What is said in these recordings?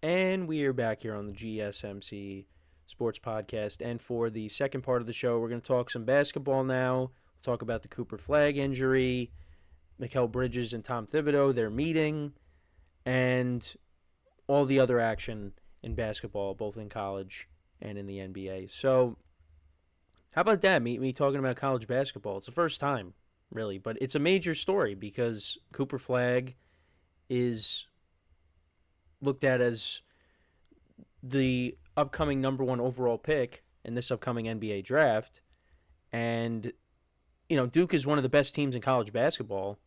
And we are back here on the GSMC Sports Podcast. And for the second part of the show, we're going to talk some basketball now. We'll talk about the Cooper Flagg injury, Mikal Bridges and Tom Thibodeau, their meeting, and all the other action in basketball, both in college and in the NBA. So, how about that? Me talking about college basketball. It's the first time, really, but it's a major story because Cooper Flagg is looked at as the upcoming number one overall pick in this upcoming NBA draft. And, Duke is one of the best teams in college basketball.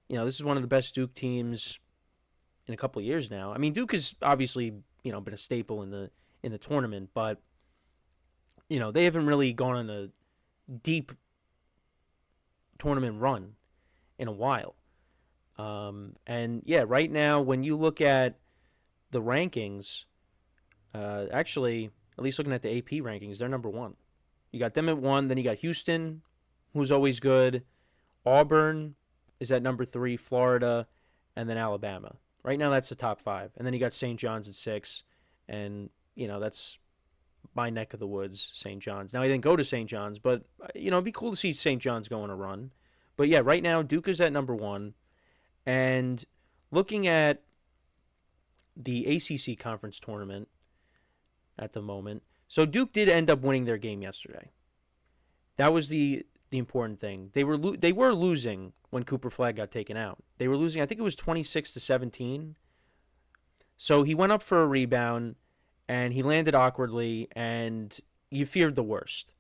This is one of the best Duke teams in a couple of years now. I mean, Duke has obviously, been a staple in the tournament, but, they haven't really gone on a deep tournament run in a while. And yeah, right now, when you look at the rankings, actually, at least looking at the AP rankings, they're number one. You got them at one. Then you got Houston, who's always good. Auburn is at number three. Florida, and then Alabama. Right now, that's the top five. And then you got St. John's at six, and that's my neck of the woods, St. John's. Now I didn't go to St. John's, but it'd be cool to see St. John's go on a run. But yeah, right now Duke is at number one, and looking at the ACC conference tournament at the moment. So Duke did end up winning their game yesterday. That was the important thing. They were losing when Cooper Flagg got taken out. They were losing. I think it was 26-17. So he went up for a rebound and he landed awkwardly, and you feared the worst.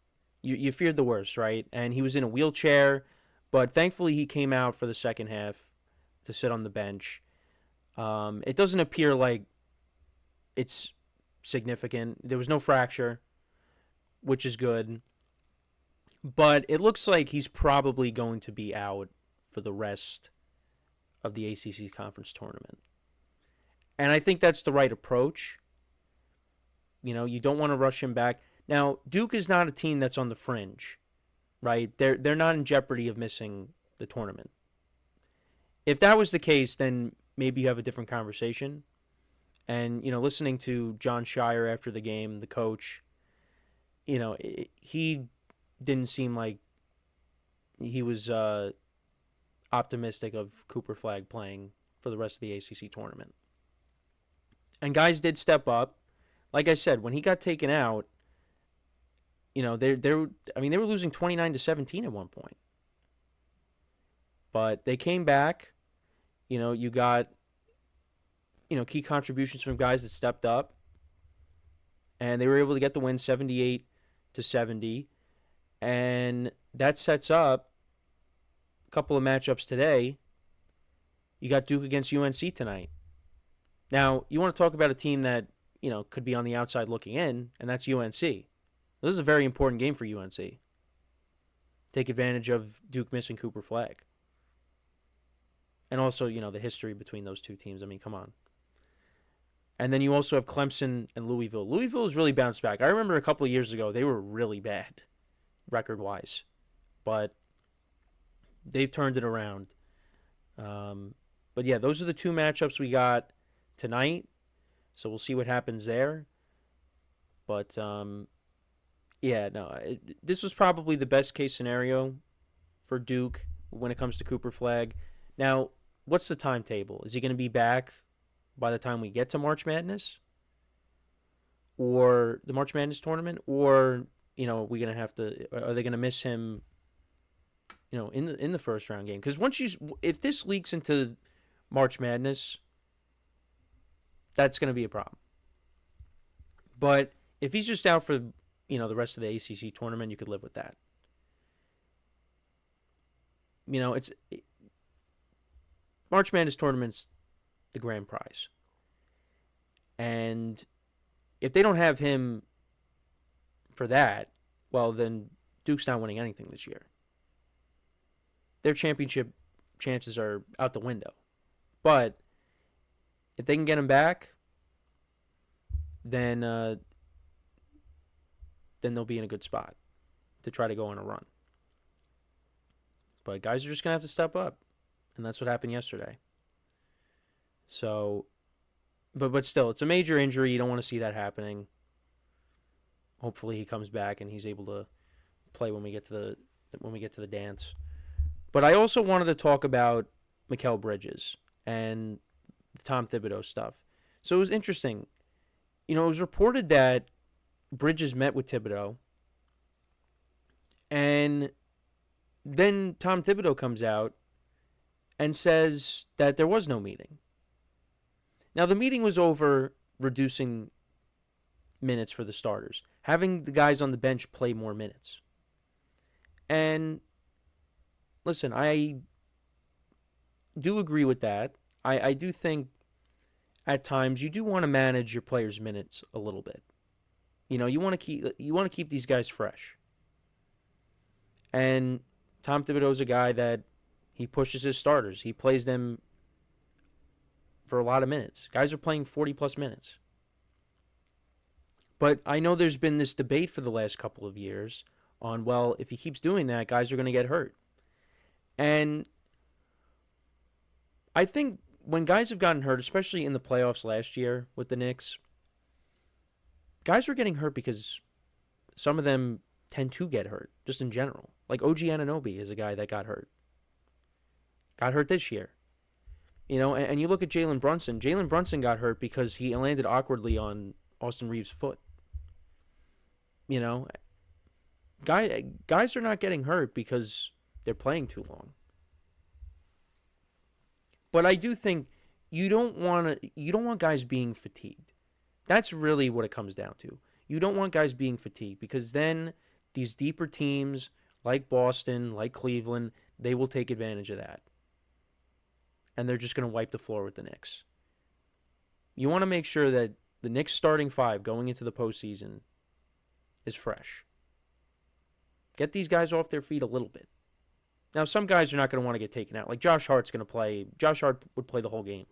You feared the worst, right? And he was in a wheelchair, but thankfully he came out for the second half to sit on the bench. It doesn't appear like it's significant. There was no fracture, which is good. But it looks like he's probably going to be out for the rest of the ACC conference tournament. And I think that's the right approach. You don't want to rush him back. Now, Duke is not a team that's on the fringe, right? They're not in jeopardy of missing the tournament. If that was the case, then maybe you have a different conversation. And, listening to John Shire after the game, the coach, he didn't seem like he was optimistic of Cooper Flagg playing for the rest of the ACC tournament. And guys did step up. Like I said, when he got taken out, they were losing 29-17 at one point. But they came back. You got key contributions from guys that stepped up, and they were able to get the win 78-70, and that sets up a couple of matchups today. You got Duke against UNC tonight. Now, you want to talk about a team that, could be on the outside looking in, and that's UNC. This is a very important game for UNC. Take advantage of Duke missing Cooper Flagg. And also, the history between those two teams. I mean, come on. And then you also have Clemson and Louisville. Louisville has really bounced back. I remember a couple of years ago, they were really bad, record-wise. But they've turned it around. But yeah, those are the two matchups we got tonight. So we'll see what happens there. But this was probably the best case scenario for Duke when it comes to Cooper Flagg. Now, what's the timetable? Is he going to be back by the time we get to March Madness? Or the March Madness tournament? Or, are they going to miss him, in the first round game? Because if this leaks into March Madness, that's going to be a problem. But if he's just out for, the rest of the ACC tournament, you could live with that. It's March Madness tournament's the grand prize. And if they don't have him for that, well, then Duke's not winning anything this year. Their championship chances are out the window. But if they can get him back, then they'll be in a good spot to try to go on a run. But guys are just going to have to step up. And that's what happened yesterday. So but still, it's a major injury. You don't want to see that happening. Hopefully, he comes back and he's able to play when we get to the dance. But I also wanted to talk about Mikal Bridges and the Tom Thibodeau stuff. So it was interesting. It was reported that Bridges met with Thibodeau, and then Tom Thibodeau comes out and says that there was no meeting. Now, the meeting was over reducing minutes for the starters, having the guys on the bench play more minutes. And listen, I do agree with that. I do think at times you do want to manage your players' minutes a little bit. You want to keep these guys fresh. And Tom Thibodeau's a guy that he pushes his starters. He plays them for a lot of minutes. Guys are playing 40 plus minutes. But I know there's been this debate for the last couple of years on, well, if he keeps doing that, guys are going to get hurt. And I think when guys have gotten hurt, especially in the playoffs last year with the Knicks, guys were getting hurt because some of them tend to get hurt, just in general. Like OG Anunoby is a guy that got hurt. Got hurt this year. And you look at Jalen Brunson. Jalen Brunson got hurt because he landed awkwardly on Austin Reeves' foot. Guys are not getting hurt because they're playing too long. But I do think you don't want guys being fatigued. That's really what it comes down to. You don't want guys being fatigued because then these deeper teams like Boston, like Cleveland, they will take advantage of that. And they're just going to wipe the floor with the Knicks. You want to make sure that the Knicks starting five going into the postseason is fresh. Get these guys off their feet a little bit. Now, some guys are not going to want to get taken out. Like Josh Hart's going to play. Josh Hart would play the whole game.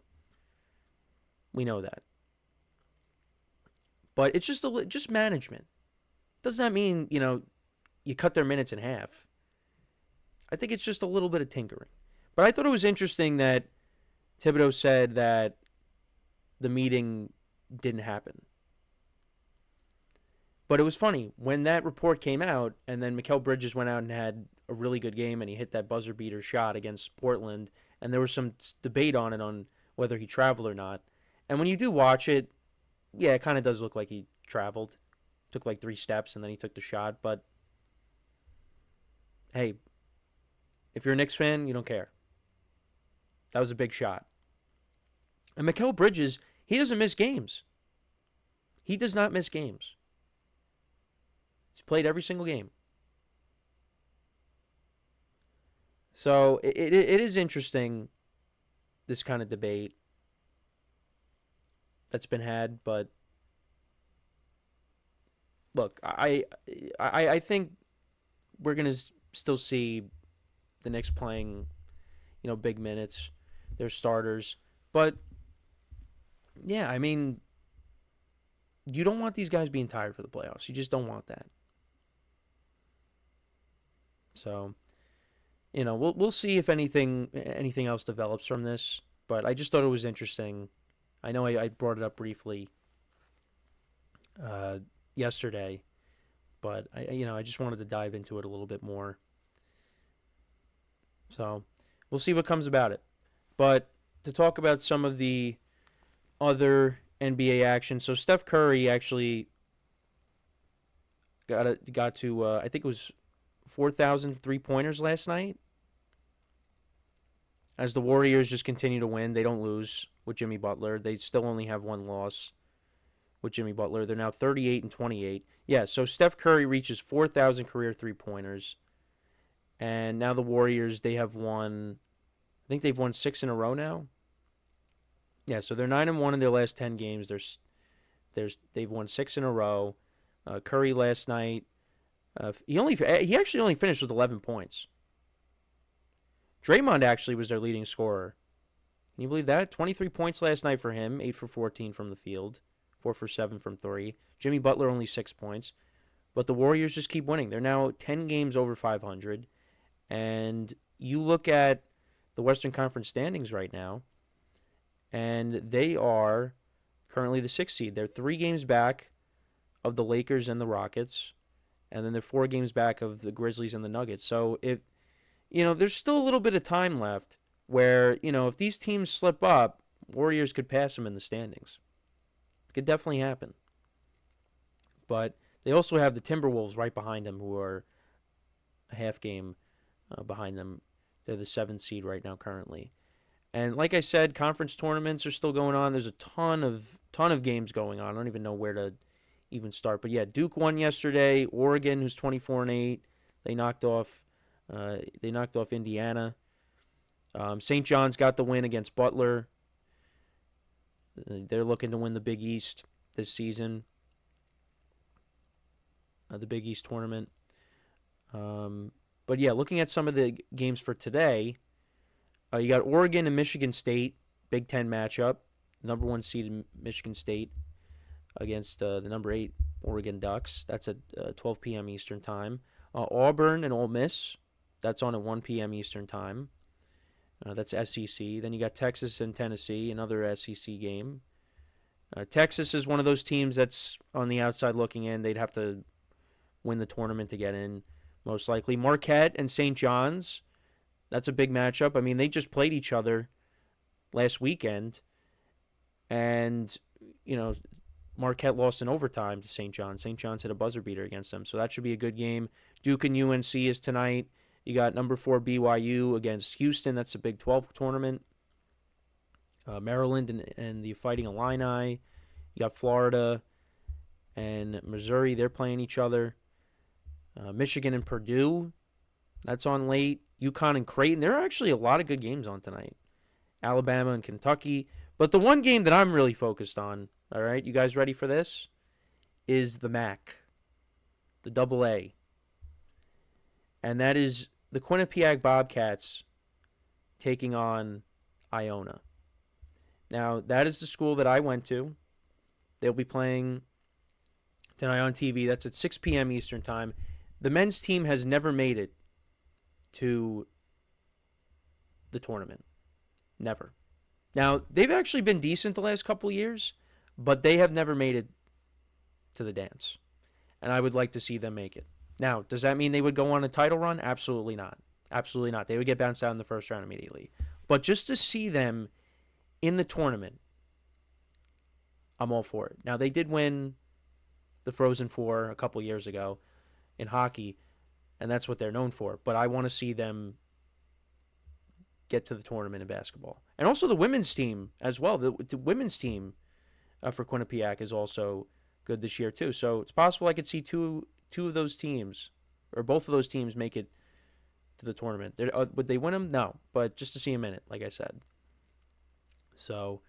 We know that. But it's just management. Doesn't that mean, you cut their minutes in half? I think it's just a little bit of tinkering. But I thought it was interesting that Thibodeau said that the meeting didn't happen. But it was funny. When that report came out, and then Mikal Bridges went out and had a really good game, and he hit that buzzer beater shot against Portland, and there was some debate on it on whether he traveled or not. And when you do watch it, yeah, it kind of does look like he traveled. Took like 3 steps, and then he took the shot. But, hey, if you're a Knicks fan, you don't care. That was a big shot. And Mikal Bridges, he doesn't miss games. He does not miss games. He's played every single game. So it is interesting, this kind of debate that's been had. But look, I think we're going to still see the Knicks playing, big minutes, their starters. But yeah, I mean, you don't want these guys being tired for the playoffs. You just don't want that. So, we'll see if anything else develops from this. But I just thought it was interesting. I know I brought it up briefly yesterday, but I just wanted to dive into it a little bit more. So, we'll see what comes about it. But to talk about some of the other NBA action, so Steph Curry actually got to I think it was 4,000 3-pointers last night. As the Warriors just continue to win, they don't lose with Jimmy Butler. They still only have 1 loss with Jimmy Butler. They're now 38-28. Yeah, so Steph Curry reaches 4,000 career 3-pointers. And now the Warriors, they have won, I think they've won 6 in a row now. Yeah, so they're 9-1 in their last 10 games. They've won 6 in a row. Curry last night, he actually only finished with 11 points. Draymond actually was their leading scorer. Can you believe that? 23 points last night for him, 8 for 14 from the field, 4 for 7 from 3. Jimmy Butler only 6 points. But the Warriors just keep winning. They're now 10 games over 500. And you look at the Western Conference standings right now, and they are currently the 6th seed. They're 3 games back of the Lakers and the Rockets, and then they're 4 games back of the Grizzlies and the Nuggets. So if there's still a little bit of time left where, if these teams slip up, Warriors could pass them in the standings. It could definitely happen. But they also have the Timberwolves right behind them, who are a half game behind them. They're the 7th seed right now currently. And like I said, conference tournaments are still going on. There's a ton of games going on. I don't even know where to even start. But yeah, Duke won yesterday. Oregon, who's 24-8, they knocked off Indiana. St. John's got the win against Butler. They're looking to win the Big East this season. The Big East tournament. But yeah, looking at some of the games for today, you got Oregon and Michigan State, Big Ten matchup. Number 1 seed Michigan State against the number 8 Oregon Ducks. That's at 12 p.m. Eastern Time. Auburn and Ole Miss. That's on at 1 p.m. Eastern Time. That's SEC. Then you got Texas and Tennessee, another SEC game. Texas is one of those teams that's on the outside looking in. They'd have to win the tournament to get in, most likely. Marquette and St. John's. That's a big matchup. I mean, they just played each other last weekend, and, Marquette lost in overtime to St. John's. St. John's hit a buzzer beater against them, so that should be a good game. Duke and UNC is tonight. You got number 4 BYU against Houston. That's a Big 12 tournament. Maryland and the Fighting Illini. You got Florida and Missouri. They're playing each other. Michigan and Purdue. That's on late. UConn and Creighton. There are actually a lot of good games on tonight. Alabama and Kentucky. But the one game that I'm really focused on, all right, you guys ready for this, is the MAC, the Double A. And that is the Quinnipiac Bobcats taking on Iona. Now, that is the school that I went to. They'll be playing tonight on TV. That's at 6 p.m. Eastern Time. The men's team has never made it to the tournament. Never. Now, they've actually been decent the last couple of years, but they have never made it to the dance. And I would like to see them make it. Now, does that mean they would go on a title run? Absolutely not. Absolutely not. They would get bounced out in the first round immediately. But just to see them in the tournament, I'm all for it. Now, they did win the Frozen Four a couple years ago in hockey, and that's what they're known for. But I want to see them get to the tournament in basketball. And also the women's team as well. The women's team for Quinnipiac is also good this year too. So it's possible I could see two of those teams, or both of those teams, make it to the tournament. Would they win them? No, but just to see them in it, like I said. So,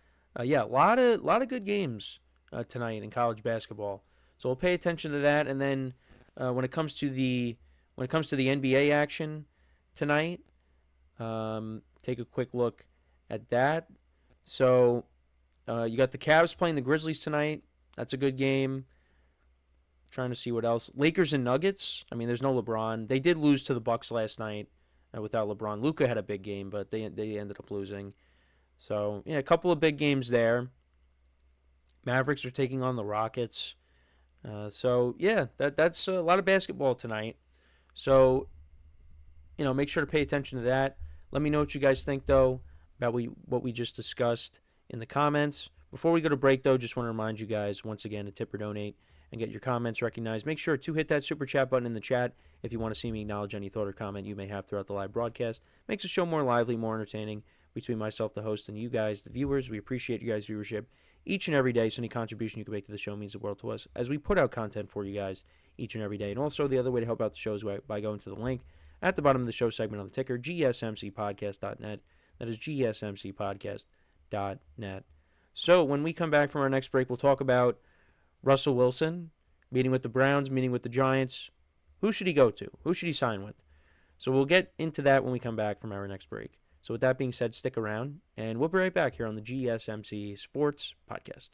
yeah, a lot of good games tonight in college basketball. So we'll pay attention to that, and then when it comes to the NBA action tonight, take a quick look at that. So you got the Cavs playing the Grizzlies tonight. That's a good game. Trying to see what else. Lakers and Nuggets. I mean, there's no LeBron. They did lose to the Bucks last night without LeBron. Luka had a big game, but they ended up losing. So, yeah, a couple of big games there. Mavericks are taking on the Rockets. So, yeah, that's a lot of basketball tonight. So, make sure to pay attention to that. Let me know what you guys think, though, about what we just discussed in the comments. Before we go to break, though, just want to remind you guys, once again, to tip or donate and get your comments recognized. Make sure to hit that super chat button in the chat if you want to see me acknowledge any thought or comment you may have throughout the live broadcast. Makes the show more lively, more entertaining between myself, the host, and you guys, the viewers. We appreciate you guys' viewership each and every day, so any contribution you can make to the show means the world to us as we put out content for you guys each and every day. And also, the other way to help out the show is by going to the link at the bottom of the show segment on the ticker, GSMCPodcast.net. That is GSMCPodcast.net. So when we come back from our next break, we'll talk about Russell Wilson meeting with the Browns, meeting with the Giants. Who should he go to? Who should he sign with? So we'll get into that when we come back from our next break. So with that being said, stick around, and we'll be right back here on the GSMC Sports Podcast.